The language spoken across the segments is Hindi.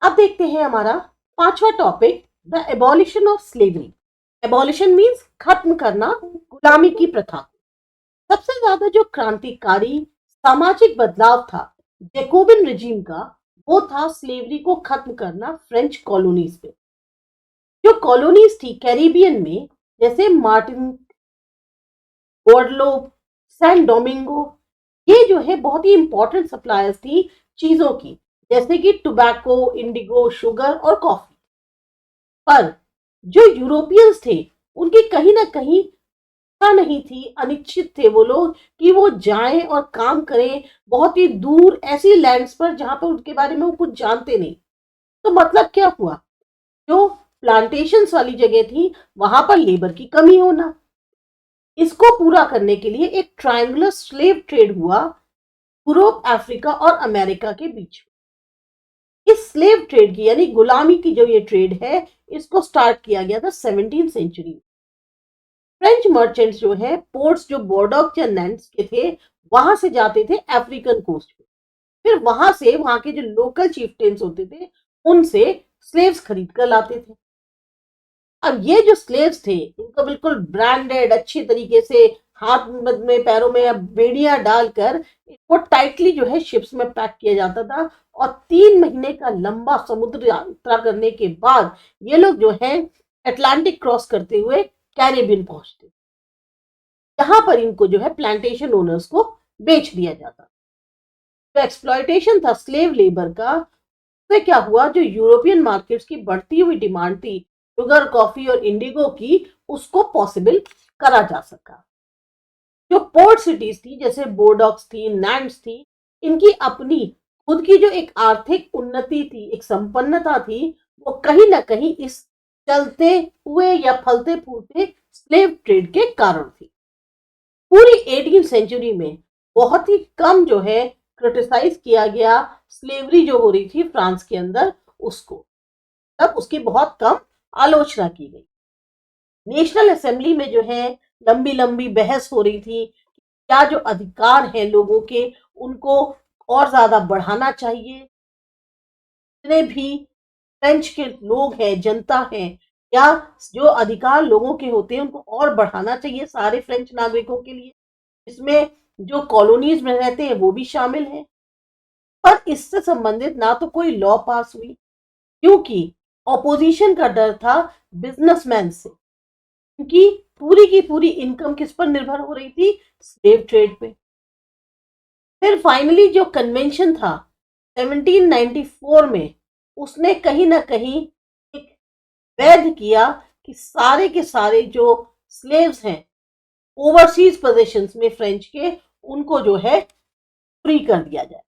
अब देखते हैं हमारा पांचवा topic, the abolition of slavery. Abolition means खत्म करना गुलामी की प्रथा। सबसे ज्यादा जो क्रांतिकारी सामाजिक बदलाव था जैकोबिन रिजीम का, वो था स्लेवरी को खत्म करना फ्रेंच कॉलोनीज पे। जो कॉलोनीज थी कैरिबियन में, जैसे मार्टिन, गुआडेलूप, सैन डोमिंगो, ये जो है बहुत ही इंपॉर्टेंट सप्लायर्स थी चीजों की, जैसे कि टोबैको, इंडिगो, शुगर और कॉफी। पर जो यूरोपियंस थे, उनकी कहीं ना कहीं इच्छा नहीं थी, अनिश्चित थे वो लोग कि वो जाएं और काम करें बहुत ही दूर ऐसी लैंड्स पर जहां पर उनके बारे में वो कुछ जानते नहीं। तो मतलब क्या हुआ, जो प्लांटेशंस वाली जगह थी वहां पर लेबर की कमी होना। इसको पूरा करने के लिए एक ट्रायंगुलर स्लेव ट्रेड हुआ यूरोप, अफ्रीका और अमेरिका के बीच। इस स्लेव ट्रेड की यानी गुलामी की जो ये ट्रेड है, इसको स्टार्ट किया गया था 17th सेंचुरी। फ्रेंच मर्चेंट्स जो है पोर्ट्स जो बोर्डोक्स या नैंस के थे, वहां से जाते थे अफ्रीकन कोस्ट पे। फिर वहां से वहां के जो लोकल चीफ्टेन्स होते थे, उनसे स्लेव्स खरीद कर लाते थे। अब ये जो स्लेव्स थे, इनको बिल्कुल ब्रांडेड अच्छी तरीके से हाथ में पैरों में बेड़ियां डालकर इनको टाइटली जो है शिप्स में पैक किया जाता था। और 3 महीने का लंबा समुद्र यात्रा करने के बाद ये लोग जो है अटलांटिक क्रॉस करते हुए कैरेबियन पहुंचते, जहां पर इनको जो है प्लांटेशन ओनर्स को बेच दिया जाता। जो एक्सप्लॉयटेशन था स्लेव लेबर का, उससे क्या हुआ, जो यूरोपियन मार्केट्स की बढ़ती हुई डिमांड थी शुगर, कॉफी और इंडिगो की, उसको पॉसिबल करा जा सका। जो पोर्ट सिटीज थी जैसे बोर्डॉक्स थी, नैंड्स थी, इनकी अपनी खुद की जो एक आर्थिक उन्नति थी, एक संपन्नता थी, वो कहीं ना कहीं इस चलते हुए या फलते फूलते स्लेव ट्रेड के कारण थी। पूरी 18th सेंचुरी में बहुत ही कम जो है क्रिटिसाइज किया गया स्लेवरी जो हो रही थी फ्रांस के अंदर, उसको तब उसकी बहुत कम आलोचना की गई। नेशनल असेंबली में जो है लंबी लंबी बहस हो रही थी, क्या जो अधिकार हैं लोगों के, उनको और ज्यादा बढ़ाना चाहिए। जितने भी फ्रेंच के लोग हैं, जनता है, या जो अधिकार लोगों के होते हैं उनको और बढ़ाना चाहिए सारे फ्रेंच नागरिकों के लिए। इसमें जो कॉलोनीज में रहते हैं वो भी शामिल हैं। पर इससे संबंधित ना तो कोई लॉ पास हुई, क्योंकि ऑपोजिशन का डर था बिजनेसमैन से। क्योंकि पूरी की पूरी इनकम किस पर निर्भर हो रही थी, स्लेव ट्रेड पे। फिर फाइनली जो कन्वेंशन था 1794 में, उसने कहीं ना कहीं एक वैध किया कि सारे के सारे जो स्लेव्स हैं ओवरसीज पोजीशंस में फ्रेंच के, उनको जो है फ्री कर दिया जाए।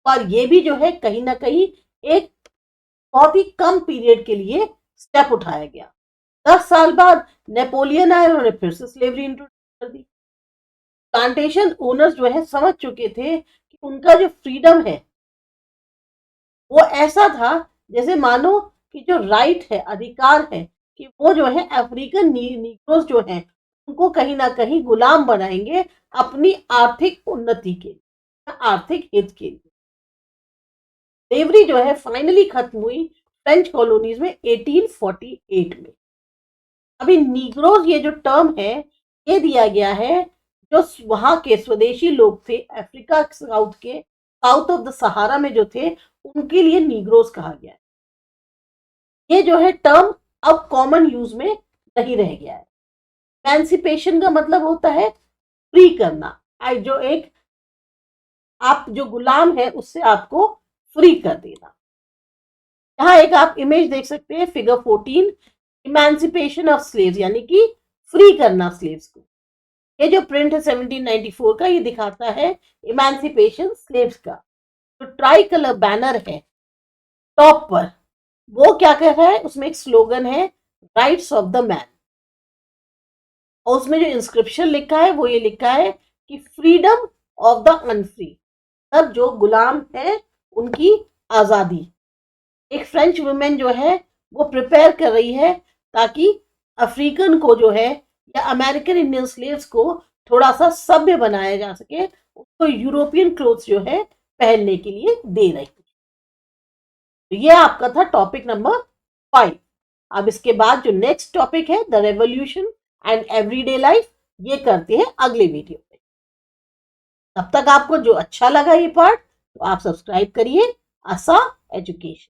और ये भी जो है कहीं ना कहीं एक बहुत ही कम पीरियड के लिए स्टेप उठाया गया। 10 साल बाद नेपोलियन आए, उन्होंने फिर से स्लेवरी इंट्रोड्यूस कर दी। प्लांटेशन ओनर्स जो है समझ चुके थे कि उनका जो फ्रीडम है वो ऐसा था जैसे मानो कि जो राइट है, अधिकार है, कि वो जो है अफ्रीकन नीग्रोस जो हैं उनको कहीं ना कहीं गुलाम बनाएंगे अपनी आर्थिक उन्नति के लिए, आर्थिक हित के लिए। स्लेवरी जो है फाइनली खत्म हुई फ्रेंच कॉलोनीज में 1848 में। अभी नीग्रोज ये जो टर्म है, ये दिया गया है जो वहां के स्वदेशी लोग थे अफ्रीका साउथ के, साउथ ऑफ द सहारा में जो थे, उनके लिए नीग्रोज कहा गया है। ये जो है टर्म अब कॉमन यूज में नहीं रह गया है। एमेंसिपेशन का मतलब होता है फ्री करना, जो एक आप जो गुलाम है उससे आपको फ्री कर देना। यहाँ एक आप इमेज देख सकते हैं, फिगर 14, इमेंसिपेशन ऑफ स्लेव्स, यानी कि फ्री करना स्लेव्स को। ये जो प्रिंट है 1794 का, ये दिखाता है इमेंसिपेशन स्लेव्स का। जो ट्राई कलर बैनर है टॉप पर, वो क्या कह रहा है, उसमें एक स्लोगन है, राइट्स ऑफ द मैन। और उसमें जो इंस्क्रिप्शन लिखा है वो ये लिखा है कि फ्रीडम ऑफ द अनफ्री, मतलब जो गुलाम है उनकी आजादी। एक फ्रेंच वुमेन जो है वो प्रिपेयर कर रही है ताकि अफ्रीकन को जो है या अमेरिकन इंडियन स्लेव्स को थोड़ा सा सभ्य बनाया जा सके, उसको यूरोपियन क्लोथ्स जो है पहनने के लिए दे रही है। तो ये आपका था टॉपिक नंबर 5। अब इसके बाद जो नेक्स्ट टॉपिक है the revolution and everyday life, ये करते हैं अगले वीडियो में। तब तक आपको जो अच्छा लगा ये पार्ट तो आप सब्सक्राइब करिए आसा एजुकेशन।